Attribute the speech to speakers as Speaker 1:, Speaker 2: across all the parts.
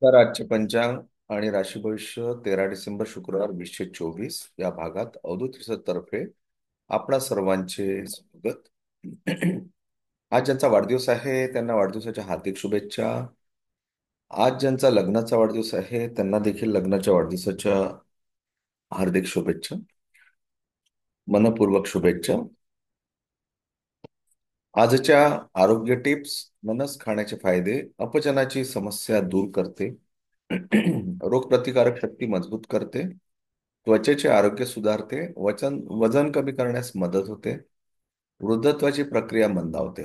Speaker 1: तर आजचे पंचांग आणि राशी भविष्य 13 डिसेंबर शुक्रवार 2024 या भागात अवधूत तर्फे आपणा सर्वांचे स्वागत. आज ज्यांचा वाढदिवस आहे त्यांना वाढदिवसाच्या हार्दिक शुभेच्छा. आज ज्यांचा लग्नाचा वाढदिवस आहे त्यांना देखील लग्नाच्या वाढदिवसाच्या हार्दिक शुभेच्छा, मनपूर्वक शुभेच्छा. आजच्या आरोग्य टिप्स: मनस खाण्याचे फायदे, अपचनाची समस्या दूर करते, रोगप्रतिकारक शक्ती मजबूत करते, त्वचेचे आरोग्य सुधारते, वजन कमी करण्यास मदत होते, वृद्धत्वाची प्रक्रिया मंदावते.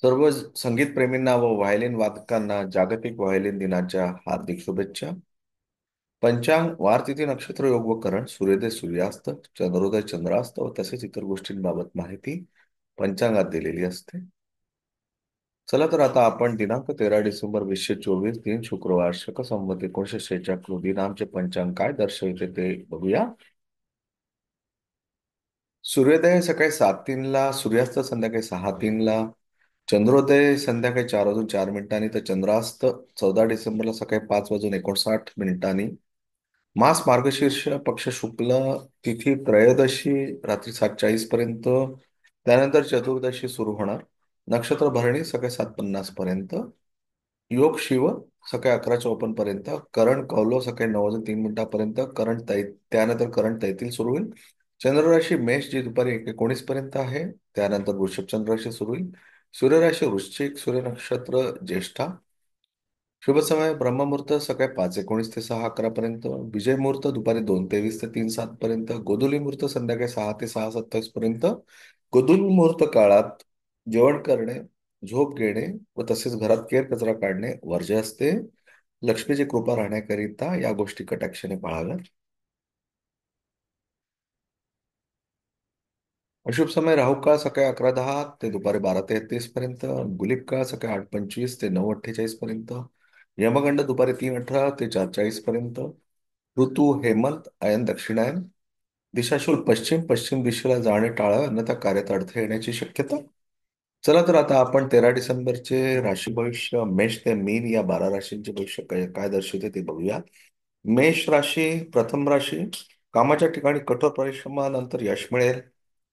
Speaker 1: सर्व संगीतप्रेमींना व व्हायोलिन वादकांना जागतिक व्हायोलिन दिनाच्या हार्दिक शुभेच्छा. पंचांग: वार, तिथी, नक्षत्र, योग व करण, सूर्योदय, सूर्यास्त, चंद्रोदय, चंद्रास्त व तसेच इतर गोष्टींबाबत माहिती पंचांगात दिलेली असते. चला तर आता आपण दिनांक 13 डिसेंबर 2024 दिन शुक्रवार शक संवत 1946 रोजी नामचे पंचांग काय दर्शवते ते बघूया. सूर्योदय सकाळी 7:03 सूर्यास्त संध्याकाळी 6:03 चंद्रोदय संध्याकाळी 4:04 तर चंद्रास्त 14 डिसेंबरला सकाळी 5:59 मास मार्गशीर्ष, पक्ष शुक्ल, तिथी त्रयोदशी रात्री 7:40 त्यानंतर चतुर्दशी सुरू होणार. नक्षत्र भरणी सकाळी 7:50 योग शिव सकाळी 11:54 करण कौलो सकाळी 9:03 त्यानंतर करण तैतील सुरू होईल. चंद्रराशी मेष जी दुपारी 1:19 आहे. त्यानंतर वृषभ चंद्र राशी सुरू होईल. सूर्यराशी वृश्चिक, सूर्य नक्षत्र ज्येष्ठा. शुभ समय ब्रह्ममुहूर्त सकाळी 5:19 ते 6:11 विजय मुहूर्त दुपारी 2:23 ते 3:07 गोधुली मुहूर्त संध्याकाळी 6 ते 6:27 गोधुली मुहूर्त काळात जेवण करणे, झोप घेणे व तसेच घरात केर कचरा काढणे वर्ज्य असते. लक्ष्मीची कृपा राहण्याकरिता या गोष्टी कटाक्षाने पाळाव्यात. अशुभ समय राहू काळ सकाळी 11:10 ते दुपारी 12:33 गुलिप काळ सकाळी 8:25 ते 9:48 यमगंड दुपारी 3:18 ते 4:40 ऋतू हेमंत, अयन दक्षिणायन. दिशाशूल पश्चिम, पश्चिम दिशेला जाणे टाळा अन्यथा कार्यात अडथळे येण्याची शक्यता. चला तर आता आपण 13 डिसेंबरचे राशी भविष्य मेष ते मीन या 12 राशींचे भविष्य काय काय दर्शवते ते बघूया. मेष राशी, प्रथम राशी. कामाच्या ठिकाणी कठोर परिश्रमानंतर यश मिळेल.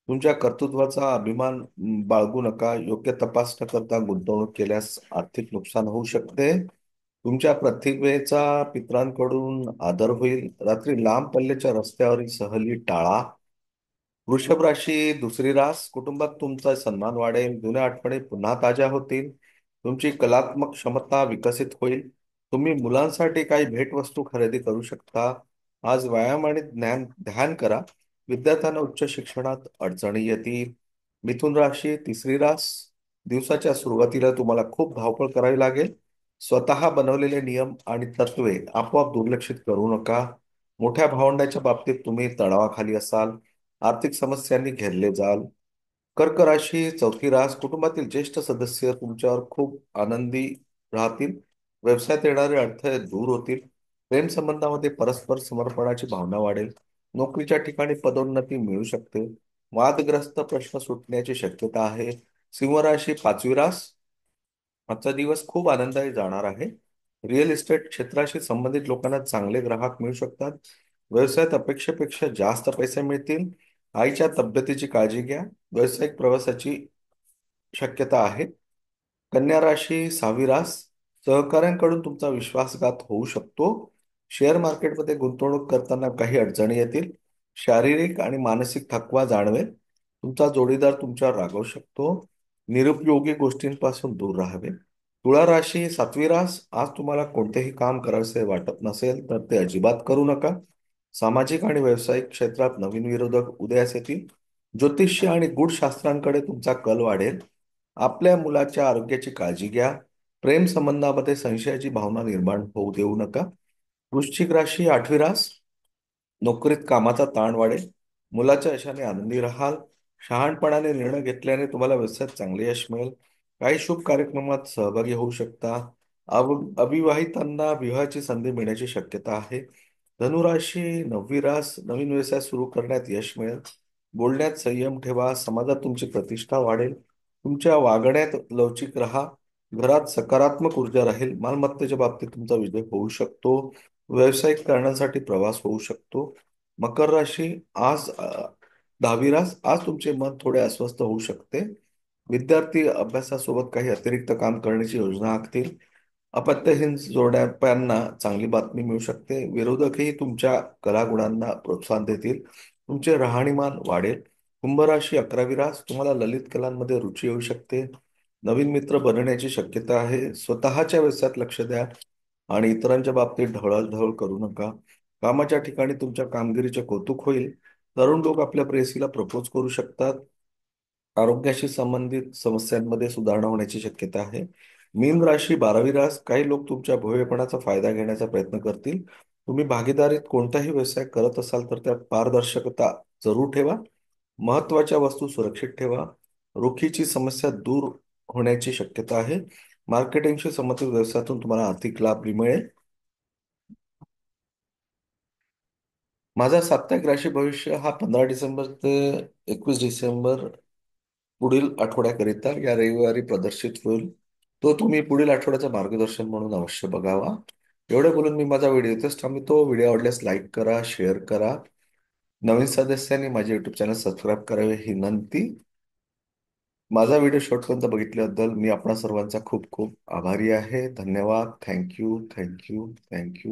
Speaker 1: तुमच्या कर्तृत्वाचा अभिमान बाळगू नका. योग्य तपास न करता गुंतवणूक केल्यास आर्थिक नुकसान होऊ शकते. तुमच्या प्रतिभेचा पितरांकडून आदर होईल. रात्री लांब पल्ल्याच्या रस्त्यावरील सहली टाळा. वृषभ राशी, दुसरी रास. कुटुंबात तुमचा सन्मान वाढेल. जुन्या आठवणी पुन्हा ताज्या होतील. तुमची कलात्मक क्षमता विकसित होईल. तुम्ही मुलांसाठी काही भेटवस्तू खरेदी करू शकता. आज व्यायाम आणि ध्यान करा. विद्यार्थ्यांना उच्च शिक्षणात अडचणी येतील. मिथुन राशी, तिसरी रास. दिवसाच्या सुरुवातीला तुम्हाला खूप धावपळ करावी लागेल. स्वतः बनवलेले नियम आणि तत्वे आपोआप दुर्लक्षित करू नका. मोठ्या भावंडाच्या बाबतीत तुम्ही तणावाखाली असाल. आर्थिक समस्यांनी घेरले जाल. कर्क राशी, चौथी रास. कुटुंबातील ज्येष्ठ सदस्य तुमच्यावर खूप आनंदी राहतील. व्यवसायात येणारे अडथळे दूर होतील. प्रेम संबंधामध्ये परस्पर समर्पणाची भावना वाढेल. नोकरीच्या ठिकाणी पदोन्नती मिळू शकते. वादग्रस्त प्रश्न सुटण्याची शक्यता आहे. सिंह राशी, पाचवी रास. आजचा दिवस खूप आनंदाने जाणार आहे. रिअल इस्टेट क्षेत्राशी संबंधित लोकांना चांगले ग्राहक मिळू शकतात. व्यवसायात अपेक्षेपेक्षा जास्त पैसे मिळतील. आईच्या तब्येतीची काळजी घ्या. व्यावसायिक प्रवासाची शक्यता आहे. कन्या राशी, सहावी रास. सहकाऱ्यांकडून तुमचा विश्वासघात होऊ शकतो. शेअर मार्केटमध्ये गुंतवणूक करताना काही अडचणी येतील. शारीरिक आणि मानसिक थकवा जाणवेल. तुमचा जोडीदार तुमच्यावर रागवू शकतो. निरुपयोगी गोष्टींपासून दूर राहावे. तुळा राशी, सातवी रास. आज तुम्हाला कोणतेही काम करावेसे वाटत नसेल तर ते अजिबात करू नका. सामाजिक आणि व्यावसायिक क्षेत्रात नवीन विरोधक उदयास येतील. ज्योतिष्य आणि गूढशास्त्रांकडे तुमचा कल वाढेल. आपल्या मुलाच्या आरोग्याची काळजी घ्या. प्रेम संबंधामध्ये संशयाची भावना निर्माण होऊ देऊ नका. वृश्चिक राशी, आठवी रास. नोकरीत कामाचा ताण वाढेल. मुलाच्या यशाने आनंदी राहाल. शहाणपणाने निर्णय घेतल्याने तुम्हाला व्यवसायात चांगले यश मिळेल. काही शुभ कार्यक्रमात सहभागी होऊ शकता. अविवाहितांना विवाहाची संधी मिळण्याची शक्यता आहे. धनुराशी, नववी रास. नवीन व्यवसाय सुरू करण्यात यश मिळेल. बोलण्यात संयम ठेवा. समाजात तुमची प्रतिष्ठा वाढेल. तुमच्या वागण्यात लवचिक राहा. घरात सकारात्मक ऊर्जा राहील. मालमत्तेच्या बाबतीत तुमचा विजय होऊ शकतो. व्यावसायिक कारणांसाठी प्रवास होऊ शकतो. मकर राशी, आज 10वी रास, आज तुमचे मन थोडे अस्वस्थ होऊ शकते. विद्यार्थी अभ्यासासोबत काही अतिरिक्त काम करण्याची योजना आखतील. अपत्यहीन जोड्यांना चांगली बातमी मिळू शकते. विरोधकही तुमच्या कलागुणांना प्रोत्साहन देतील. तुमचे राहणीमान वाढेल. कुंभराशी, 11वी रास, तुम्हाला ललित कलांमध्ये रुची येऊ शकते. नवीन मित्र बनण्याची शक्यता आहे. स्वतःच्या व्यवसायात लक्ष द्या आणि इतरांच्या बाबतीत ढवळाढवळ करू नका. कामाच्या ठिकाणी तुमच्या कामगिरीचे कौतुक होईल. तरुण लोक आपल्या प्रेयसीला प्रपोज करू शकतात. आरोग्याशी संबंधित समस्यांमध्ये सुधारणा होण्याची शक्यता आहे. मीन राशी, 12वी रास, काही लोक तुमच्या भोळेपणाचा फायदा घेण्याचा प्रयत्न करतील. तुम्ही भागीदारीत कोणताही व्यवसाय करत असाल तर त्यात पारदर्शकता जरूर ठेवा. महत्वाच्या वस्तू सुरक्षित ठेवा. रोखीची समस्या दूर होण्याची शक्यता आहे. मार्केटिंगशी संबंधित व्यवसायातून तुम्हाला आर्थिक लाभ मिळेल. माझा साप्ताहिक राशी भविष्य हा 15 डिसेंबर ते 21 डिसेंबर पुढील आठवड्याकरिता या रविवारी प्रदर्शित होईल. तो तुम्ही पुढील आठवड्याचं मार्गदर्शन म्हणून अवश्य बघावा. एवढे बोलून मी माझा व्हिडिओ इथेच थांबवतो. व्हिडिओ आवडल्यास लाईक करा, शेअर करा. नवीन सदस्यांनी माझे युट्यूब चॅनल सबस्क्राईब करावे ही विनंती. माझा व्हिडिओ शेवटपर्यंत बघितल्याबद्दल मी आपणा सर्वांचा खूप खूप आभारी आहे. धन्यवाद. Thank you, thank you, thank you.